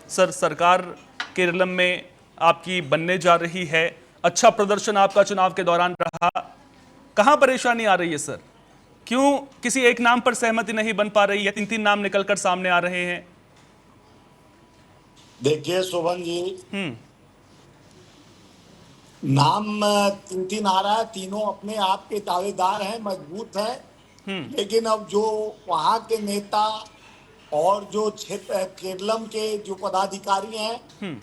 Sir, सरकार केरलम में आपकी बनने जा रही है, अच्छा प्रदर्शन आपका चुनाव के दौरान रहा, कहां परेशानी आ रही है सर? क्यों किसी एक नाम पर सहमति नहीं बन पा रही है? 3-3 नाम निकलकर सामने आ रहे हैं। देखिए शोभन जी, नाम 3-3 आ रहा है, तीनों अपने आप के दावेदार हैं, मजबूत हैं। लेकिन अब जो वहां के नेता और जो क्षेत्र केरलम के जो पदाधिकारी हैं,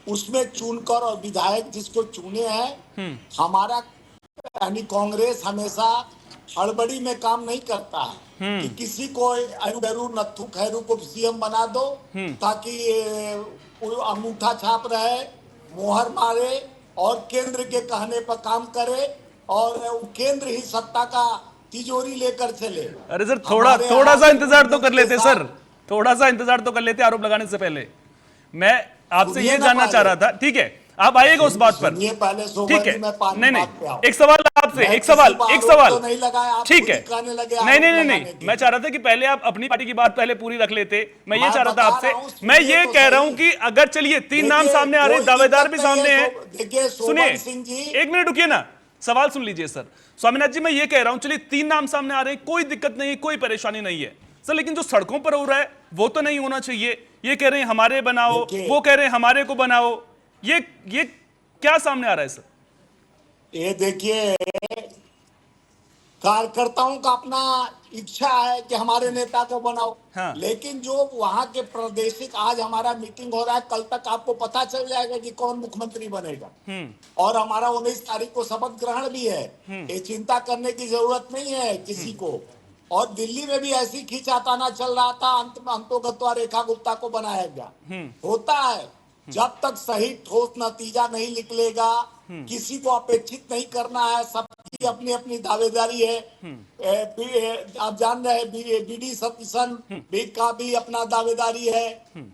उसमें चुनकर और विधायक जिसको चुने हैं, हमारा यानी कांग्रेस हमेशा हड़बड़ी में काम नहीं करता है कि किसी को अरू नत्थू खैरू को सीएम बना दो ताकि अंगूठा छाप रहे, मोहर मारे और केंद्र के कहने पर काम करे और केंद्र ही सत्ता का तिजोरी लेकर चले। अरे सर, थोड़ा सा इंतजार तो कर लेते सर, थोड़ा सा इंतजार तो कर लेते आरोप लगाने से पहले। मैं आपसे ये जानना चाह रहा था, ठीक है आप आइएगा उस बात पर, ठीक है। नहीं, एक सवाल आपसे, एक सवाल ठीक है। नहीं, मैं चाह रहा था कि पहले आप अपनी पार्टी की बात पहले पूरी रख लेते। मैं ये चाह रहा था आपसे, मैं ये कह रहा हूं कि अगर चलिए 3 नाम सामने आ रहे, दावेदार भी सामने हैं। सुनिए, 1 मिनट रुकिए ना, सवाल सुन लीजिए सर। स्वामीनाथ जी, मैं ये कह रहा हूं चलिए 3 नाम सामने आ रहे हैं, कोई दिक्कत नहीं, कोई परेशानी नहीं है सर, लेकिन जो सड़कों पर हो रहा है वो तो नहीं होना चाहिए। ये कह रहे हैं हमारे बनाओ, वो कह रहे हैं हमारे को बनाओ, ये क्या सामने आ रहा है सर? ये देखिए, कार्यकर्ताओं का अपना इच्छा है कि हमारे नेता को बनाओ। हाँ। लेकिन जो वहां के प्रादेशिक, आज हमारा मीटिंग हो रहा है, कल तक आपको पता चल जाएगा कि कौन मुख्यमंत्री बनेगा। और हमारा 19 तारीख को शपथ ग्रहण भी है। ये चिंता करने की जरूरत नहीं है किसी को। और दिल्ली में भी ऐसी खींचाताना चल रहा था, अंतोगत्वा रेखा गुप्ता को बनाया गया। होता है, जब तक सही ठोस नतीजा नहीं निकलेगा, किसी को अपेक्षित नहीं करना है, सबकी अपनी अपनी दावेदारी है। आप जान रहे हैं बीडी सतीशन भी का भी अपना दावेदारी है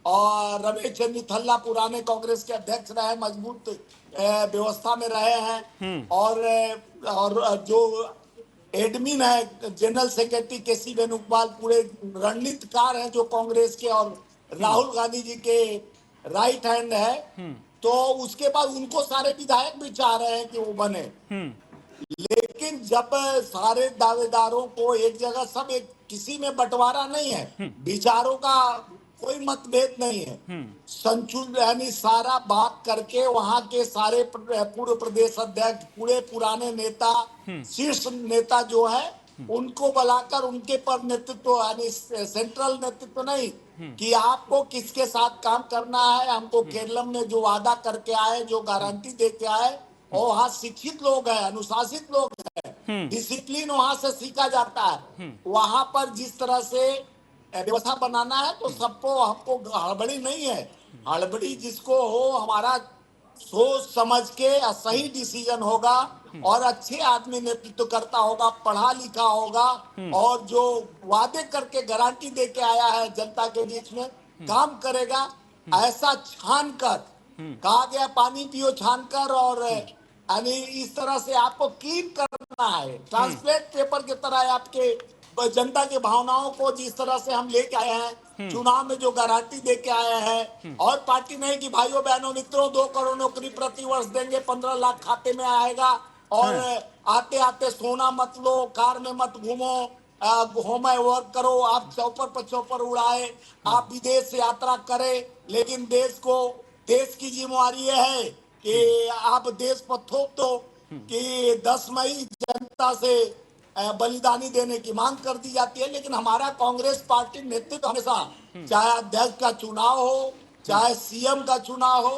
और रमेश चंद्र थल्ला पुराने कांग्रेस के अध्यक्ष रहे, मजबूत व्यवस्था में रहे हैं। और जो एडमिन है जनरल सेक्रेटरी केसी वेणुगोपाल, पूरे रणनीतिकार हैं जो कांग्रेस के, और राहुल गांधी जी के राइट हैंड है। तो उसके बाद उनको सारे विधायक भी चाह रहे हैं कि वो बने। लेकिन जब सारे दावेदारों को एक जगह, सब एक, किसी में बंटवारा नहीं है, विचारों का कोई मतभेद नहीं है, संचुल यानी सारा बात करके वहां के सारे पूर्व प्रदेश अध्यक्ष, पूरे पुराने नेता, शीर्ष नेता जो है, उनको बुलाकर उनके पर नेतृत्व, यानी सेंट्रल नेतृत्व नहीं कि आपको किसके साथ काम करना है। हमको केरलम में जो वादा करके आए, जो गारंटी दे के आए, और वहाँ शिक्षित लोग हैं, अनुशासित लोग हैं, डिसिप्लिन वहां से सीखा जाता है। वहां पर जिस तरह से व्यवस्था बनाना है, तो सबको, हमको हड़बड़ी नहीं है। हड़बड़ी जिसको हो, हमारा सोच समझ के सही डिसीजन होगा और अच्छे आदमी नेतृत्व करता होगा, पढ़ा लिखा होगा, और जो वादे करके गारंटी दे के आया है जनता के बीच में, काम करेगा। ऐसा छान कर, कहा गया पानी पियो छान कर, और यानी इस तरह से आपको क्लीन करना है, ट्रांसपेरेंट पेपर की तरह आपके जनता की भावनाओं को जिस तरह से हम लेके आए हैं, चुनाव में जो गारंटी दे के आए हैं। और पार्टी नहीं कि भाइयों बहनों मित्रों 2 करोड़ नौकरी प्रति वर्ष देंगे, 15 लाख खाते में आएगा, और आते आते सोना मत लो, कार में मत घूमो, होम वर्क करो, आप चौपर पर चौपर उड़ाए, आप विदेश से यात्रा करें, लेकिन देश की जिम्मेवारी यह है कि आप देश पर थोप दो कि 10 मई जनता से बलिदानी देने की मांग कर दी जाती है। लेकिन हमारा कांग्रेस पार्टी नेतृत्व हमेशा, चाहे अध्यक्ष का चुनाव हो, चाहे सीएम का चुनाव हो,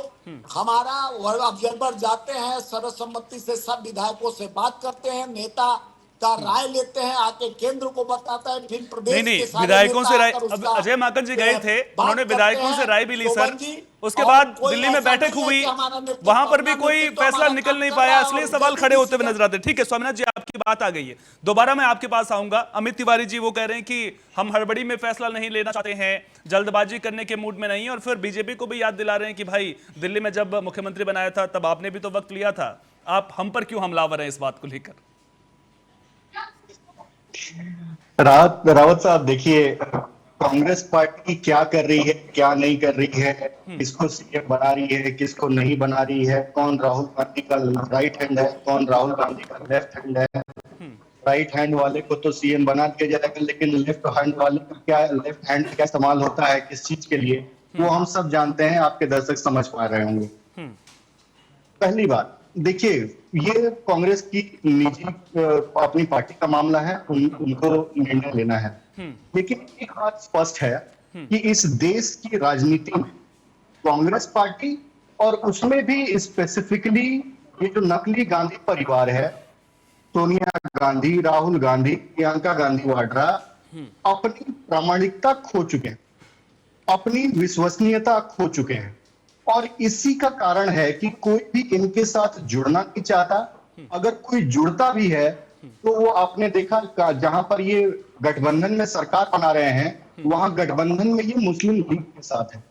हमारा ऑब्जर्वर जाते हैं, सर्वसम्मति से सब विधायकों से बात करते हैं, नेता का राय लेते हैं, आके केंद्र को बताता है, फिर प्रदेश के सारे विधायकों से राय, अब अजय माकन जी गए थे, उन्होंने विधायकों से राय भी ली सर। उसके बाद दिल्ली में बैठक हुई, वहां पर भी कोई फैसला निकल नहीं पाया, इसलिए सवाल खड़े होते हुए नजर आते हैं। ठीक है स्वामीनाथ जी, आपकी बात आ गई है, दोबारा मैं आपके पास आऊंगा। अमित तिवारी जी वो कह रहे हैं कि हम हड़बड़ी में फैसला नहीं लेना चाहते हैं, जल्दबाजी करने के मूड में नहीं, और फिर बीजेपी को भी याद दिला रहे हैं कि भाई दिल्ली में जब मुख्यमंत्री बनाया था तब आपने भी तो वक्त लिया था, आप हम पर क्यों हमलावर हैं इस बात को लेकर? रावत साहब देखिए, कांग्रेस पार्टी क्या कर रही है, क्या नहीं कर रही है, किसको सीएम बना रही है, किसको नहीं बना रही है, कौन राहुल गांधी का राइट हैंड है, कौन राहुल गांधी का लेफ्ट हैंड है। राइट हैंड वाले को तो सीएम बना दिया जाएगा, लेकिन लेफ्ट हैंड वाले का क्या, लेफ्ट हैंड क्या इस्तेमाल होता है किस चीज के लिए, वो हम सब जानते हैं, आपके दर्शक समझ पा रहे होंगे। पहली बात देखिए, ये कांग्रेस की निजी अपनी पार्टी का मामला है, उनको निर्णय लेना है। लेकिन एक बात स्पष्ट है कि इस देश की राजनीति में कांग्रेस पार्टी और उसमें भी स्पेसिफिकली ये जो नकली गांधी परिवार है, सोनिया गांधी, राहुल गांधी, प्रियंका गांधी वाड्रा, अपनी प्रामाणिकता खो चुके हैं, अपनी विश्वसनीयता खो चुके हैं। और इसी का कारण है कि कोई भी इनके साथ जुड़ना नहीं चाहता। अगर कोई जुड़ता भी है तो वो आपने देखा जहां पर ये गठबंधन में सरकार बना रहे हैं, वहां गठबंधन में ये मुस्लिम लीग के साथ है।